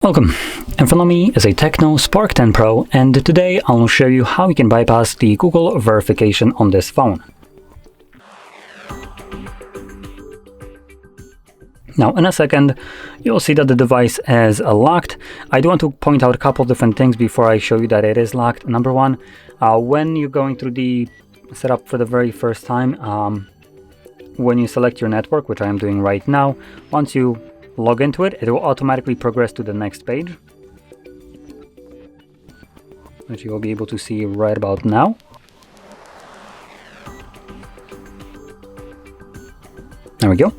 Welcome. In front of me is a TECNO Spark 10 Pro, and today I'll show you how you can bypass the Google verification on this phone. Now in a second you'll see that the device is locked. I do want to point out a couple of different things before I show you that it is locked. Number one, when you're going through the setup for the very first time, when you select your network, which I am doing right now, once you log into it, it will automatically progress to the next page, which you will be able to see right about now. There we go.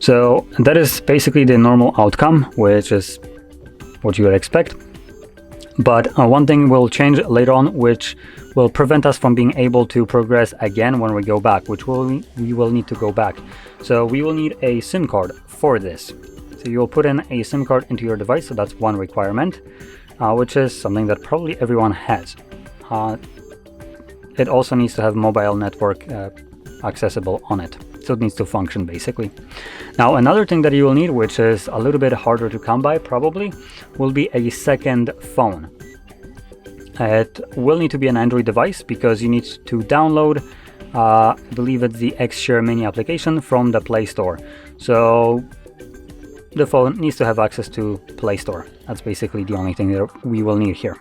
So that is basically the normal outcome, which is what you would expect. But one thing will change later on, which will prevent us from being able to progress again when we go back, which we will need to go back. So we will need a SIM card for this. So you will put in a SIM card into your device, so that's one requirement, which is something that probably everyone has. It also needs to have mobile network accessible on it. So it needs to function basically. Now another thing that you will need, which is a little bit harder to come by probably, will be a second phone. It will need to be an Android device because you need to download, I believe it's the Xshare mini application from the Play Store. So the phone needs to have access to Play Store. That's basically the only thing that we will need here.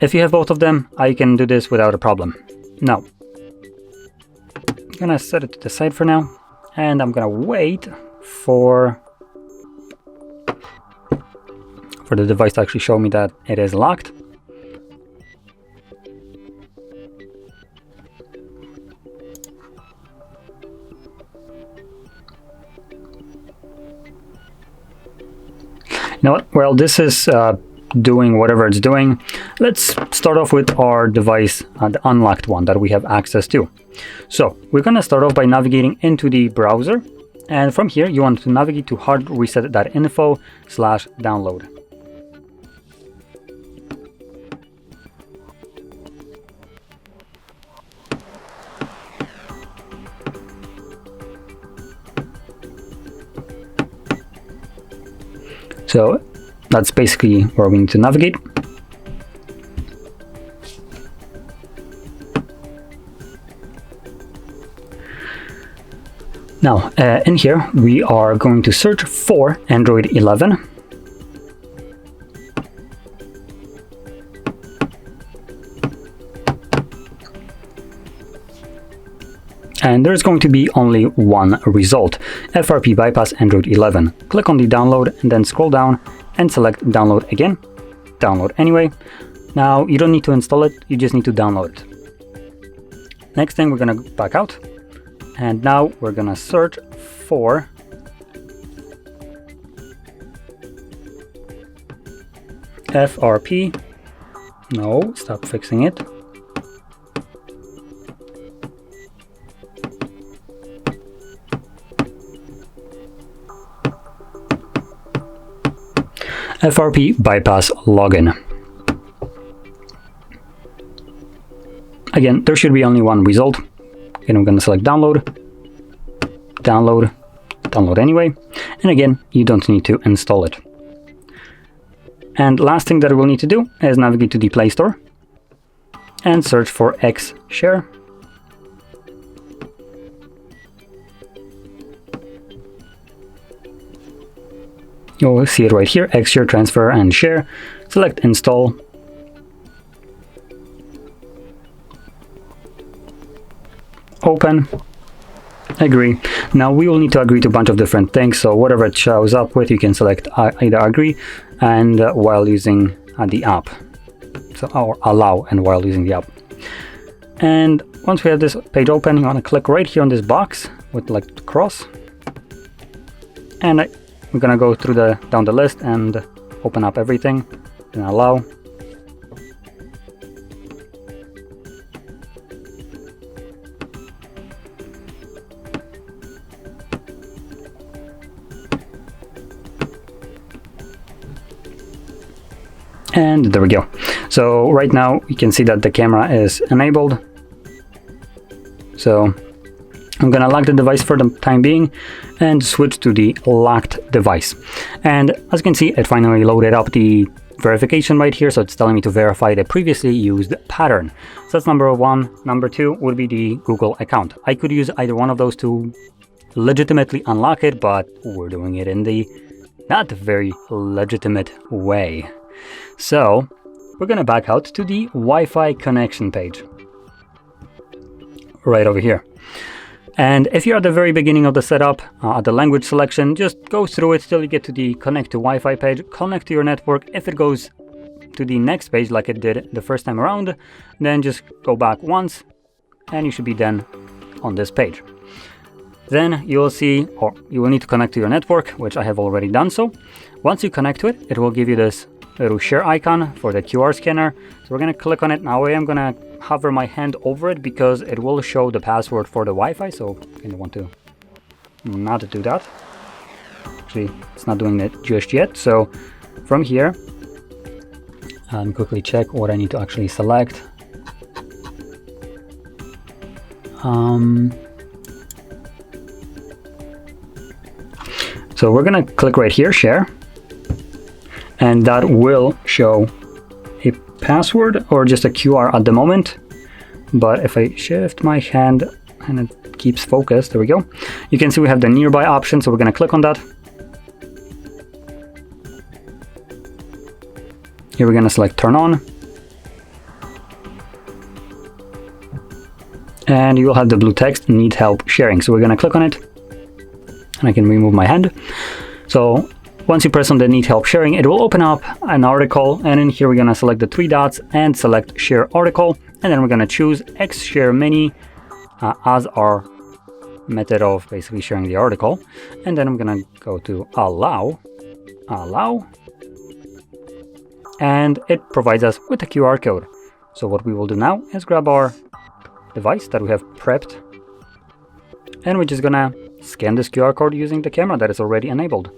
If you have both of them, I can do this without a problem. Now, I'm gonna set it to the side for now, and I'm gonna wait for the device to actually show me that it is locked. You know what? Well, this is doing whatever it's doing. Let's start off with our device, the unlocked one that we have access to. So we're going to start off by navigating into the browser, and from here you want to navigate to HardReset.Info/download. So that's basically where we need to navigate. Now, in here, we are going to search for Android 11. And there's going to be only one result: FRP bypass Android 11. Click on the download and then scroll down and select download again. Download anyway. Now, you don't need to install it, you just need to download it. Next thing, we're going to go back out. And now we're going to search for FRP. No, stop fixing it. FRP bypass login. Again, there should be only one result. And I'm going to select download, download, download anyway. And again, you don't need to install it. And last thing that we'll need to do is navigate to the Play Store and search for Xshare. You'll see it right here, Xshare, transfer and share. Select install. Open, agree. Now we will need to agree to a bunch of different things, so whatever it shows up with, you can select either agree and while using the app, so or allow and while using the app. And once we have this page open, you want to click right here on this box with like the cross, and we're gonna go through down the list and open up everything and allow. And there we go. So right now you can see that the camera is enabled. So I'm gonna lock the device for the time being and switch to the locked device. And as you can see, it finally loaded up the verification right here, so it's telling me to verify the previously used pattern. So that's number one. Number two would be the Google account. I could use either one of those to legitimately unlock it, but we're doing it in the not very legitimate way. So we're gonna back out to the Wi-Fi connection page right over here. And if you're at the very beginning of the setup, at the language selection, just go through it till you get to the connect to Wi-Fi page, connect to your network. If it goes to the next page like it did the first time around, then just go back once and you should be then on this page. Then you will see, or you will need to connect to your network, which I have already done so. Once you connect to it, it will give you this little share icon for the QR scanner. So we're gonna click on it. Now I am gonna hover my hand over it because it will show the password for the Wi-Fi. So I want to not do that. Actually, it's not doing it just yet. So from here, quickly check what I need to actually select. So we're gonna click right here, share, and that will show a password or just a QR at the moment. But if I shift my hand and it keeps focused, there we go. You can see we have the nearby option, so we're gonna click on that. Here we're gonna select turn on. And you will have the blue text, need help sharing. So we're gonna click on it. And I can remove my hand. So once you press on the need help sharing, it will open up an article, and in here we're gonna select the three dots and select share article, and then we're gonna choose X share mini as our method of basically sharing the article. And then I'm gonna go to allow, and it provides us with a QR code. So what we will do now is grab our device that we have prepped, and we're just gonna scan this QR code using the camera that is already enabled.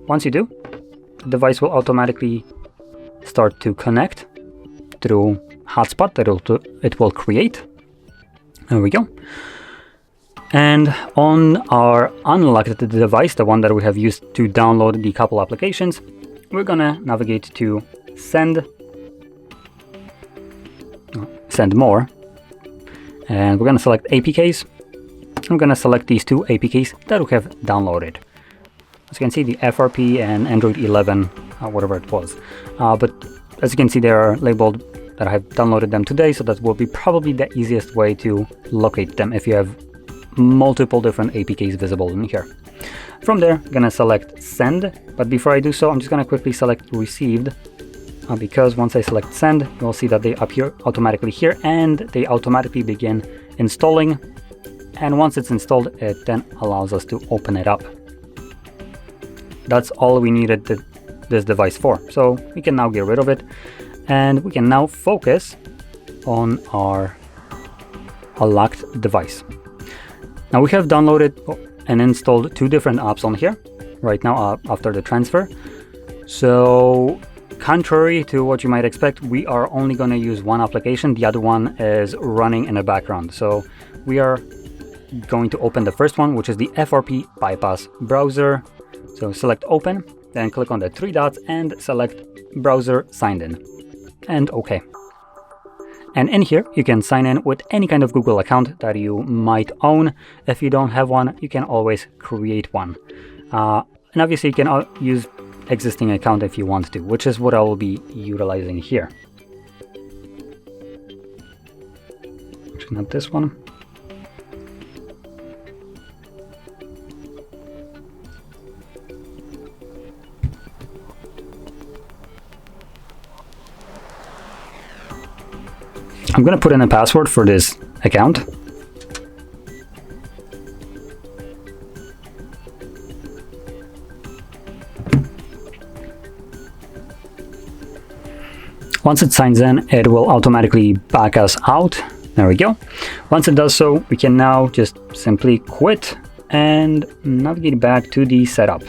Once you do, the device will automatically start to connect through hotspot that it will create. There we go. And on our unlocked device, the one that we have used to download the couple applications, we're gonna navigate to send more, and we're gonna select APKs. I'm gonna select these two APKs that we have downloaded. As you can see, the FRP and Android 11, whatever it was. But as you can see, they are labeled that I have downloaded them today, so that will be probably the easiest way to locate them if you have multiple different APKs visible in here. From there, I'm gonna select send, but before I do so, I'm just gonna quickly select received, because once I select send, you'll see that they appear automatically here and they automatically begin installing. And once it's installed, it then allows us to open it up. That's all we needed this device for. So we can now get rid of it, and we can now focus on our unlocked device. Now we have downloaded and installed two different apps on here right now after the transfer. So contrary to what you might expect, we are only going to use one application. The other one is running in the background. So we are going to open the first one, which is the FRP bypass browser. So select open, then click on the three dots and select browser signed in, and OK. And in here, you can sign in with any kind of Google account that you might own. If you don't have one, you can always create one. And obviously you can use existing account if you want to, which is what I will be utilizing here. Actually, not this one. I'm going to put in a password for this account. Once it signs in, it will automatically back us out. There we go. Once it does so, we can now just simply quit and navigate back to the setup.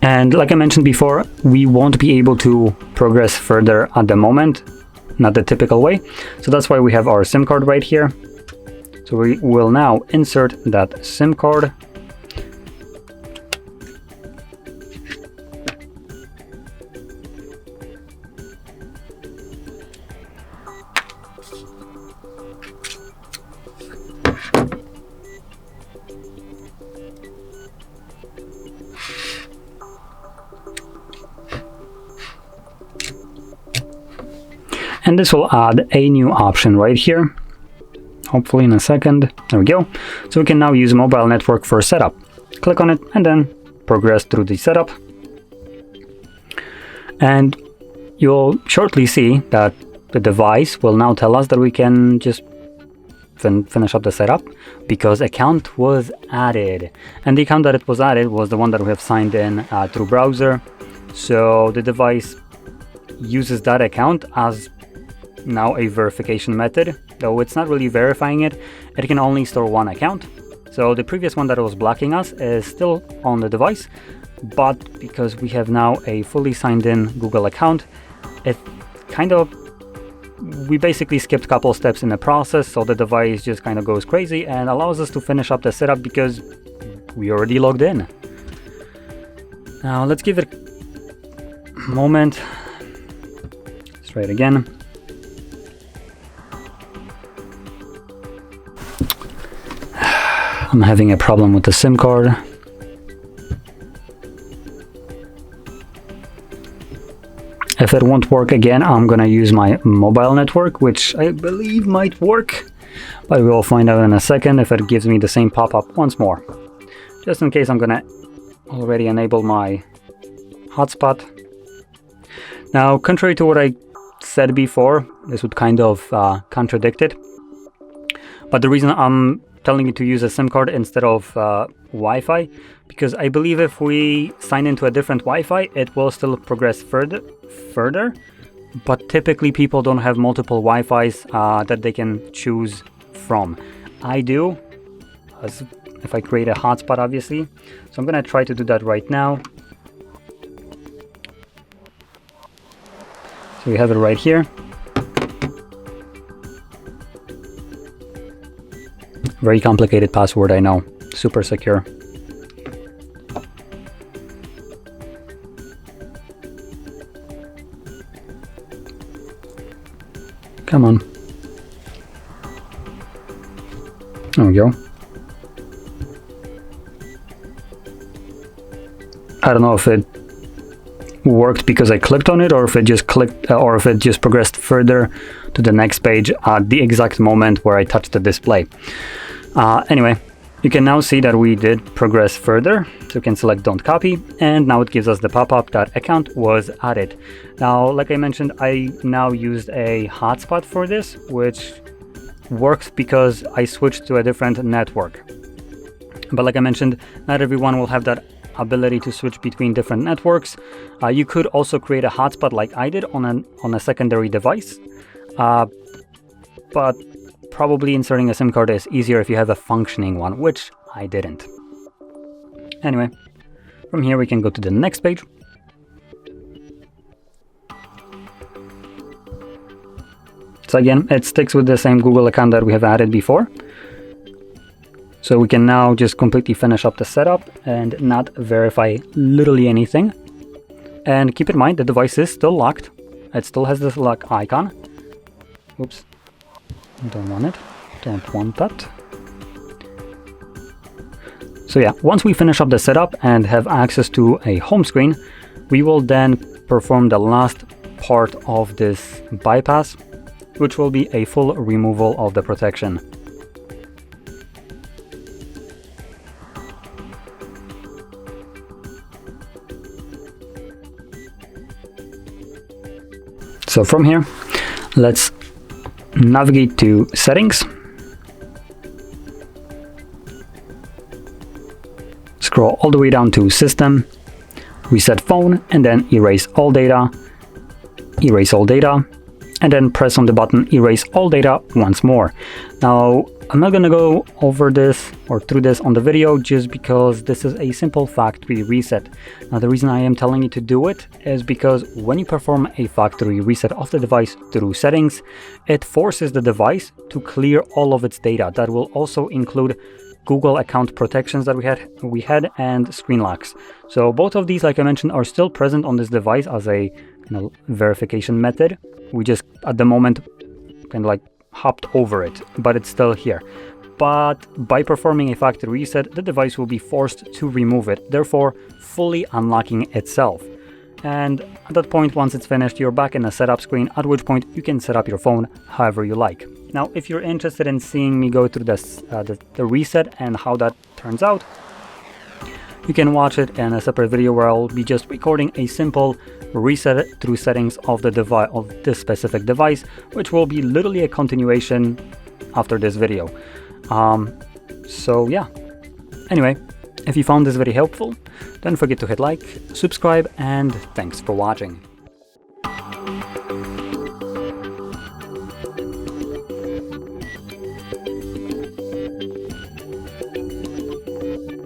And like I mentioned before, we won't be able to progress further at the moment. not the typical way. So that's why we have our SIM card right here. So we will now insert that SIM card. And this will add a new option right here. Hopefully in a second. There we go. So we can now use mobile network for setup. Click on it and then progress through the setup. And you'll shortly see that the device will now tell us that we can just finish up the setup because account was added. And the account that it was added was the one that we have signed in through browser. So the device uses that account as now a verification method, though it's not really verifying it. It can only store one account. So the previous one that was blocking us is still on the device, but because we have now a fully signed in Google account, it we basically skipped a couple steps in the process, so the device just kind of goes crazy and allows us to finish up the setup because we already logged in. Now let's give it a moment. Let's try it again. I'm having a problem with the SIM card. If it won't work again, I'm gonna use my mobile network, which I believe might work, but we'll find out in a second if it gives me the same pop-up once more. Just in case, I'm gonna already enable my hotspot. Now, contrary to what I said before, this would kind of contradict it, but the reason I'm telling you to use a SIM card instead of Wi-Fi, because I believe if we sign into a different Wi-Fi, it will still progress further, but typically people don't have multiple Wi-Fis that they can choose from. I do, as if I create a hotspot, obviously. So I'm gonna try to do that right now. So we have it right here. Very complicated password, I know. Super secure. Come on. There we go. I don't know if it worked because I clicked on it, or if it just progressed further to the next page at the exact moment where I touched the display. Anyway, you can now see that we did progress further. So you can select don't copy, and now it gives us the pop-up that account was added. Now, like I mentioned, I now used a hotspot for this, which works because I switched to a different network. But like I mentioned, not everyone will have that ability to switch between different networks. You could also create a hotspot like I did on a secondary device, but probably inserting a SIM card is easier if you have a functioning one, which I didn't. Anyway, from here we can go to the next page. So again, it sticks with the same Google account that we have added before. So we can now just completely finish up the setup and not verify literally anything. And keep in mind, the device is still locked. It still has this lock icon. Oops. Don't want it. Don't want that. So yeah, once we finish up the setup and have access to a home screen, we will then perform the last part of this bypass, which will be a full removal of the protection. So from here, let's navigate to settings, scroll all the way down to system, reset phone, and then erase all data, and then press on the button Erase All Data once more. Now, I'm not going to go over this or through this on the video just because this is a simple factory reset. Now, the reason I am telling you to do it is because when you perform a factory reset of the device through settings, it forces the device to clear all of its data. That will also include Google account protections that we had and screen locks. So both of these, like I mentioned, are still present on this device as a verification method. We just at the moment kind of like hopped over it, but it's still here. But by performing a factory reset, the device will be forced to remove it, therefore fully unlocking itself. And at that point, once it's finished, you're back in a setup screen, at which point you can set up your phone however you like. Now, if you're interested in seeing me go through this, the reset and how that turns out, you can watch it in a separate video where I'll be just recording a simple reset through settings of the device, of this specific device, which will be literally a continuation after this video. So yeah. Anyway, if you found this video helpful, don't forget to hit like, subscribe, and thanks for watching.